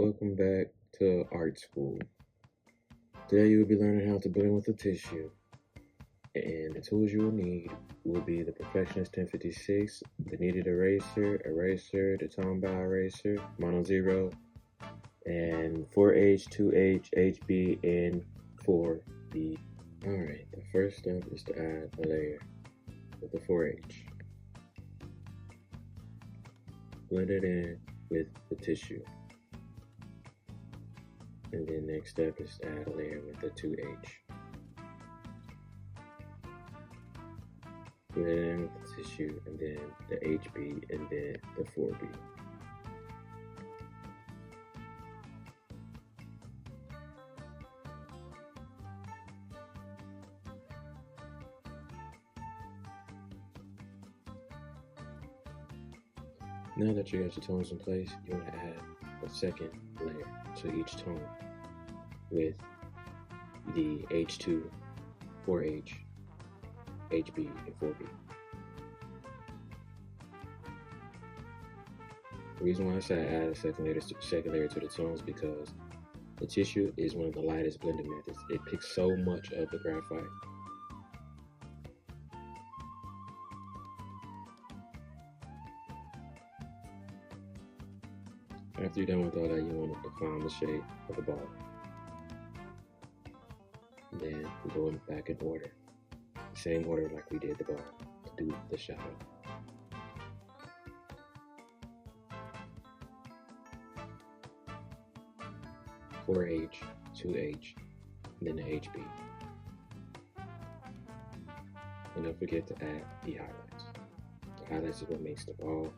Welcome back to art school. Today you will be learning how to blend with a tissue. And the tools you will need will be the Perfectionist 1056, the kneaded eraser, the tone bow eraser, mono zero, and 4H, 2H, HB, and 4B. Alright, the first step is to add a layer with the 4H. Blend it in with the tissue. And then next step is to add a layer with the 2H. Blend it in with the tissue, and then the HB, and then the 4B. Now that you got your tones in place, you want to add a second layer to each tone with the H2, 4H, HB, and 4B. The reason why I say I add a second layer to the tones because the tissue is one of the lightest blending methods. It picks so much of the graphite. After you're done with all that, you want to define the shape of the ball. And then go back in order. The same order like we did the ball to do the shadow. Four H, 2H, and then the HB. And don't forget to add the highlights. The highlights is what makes the ball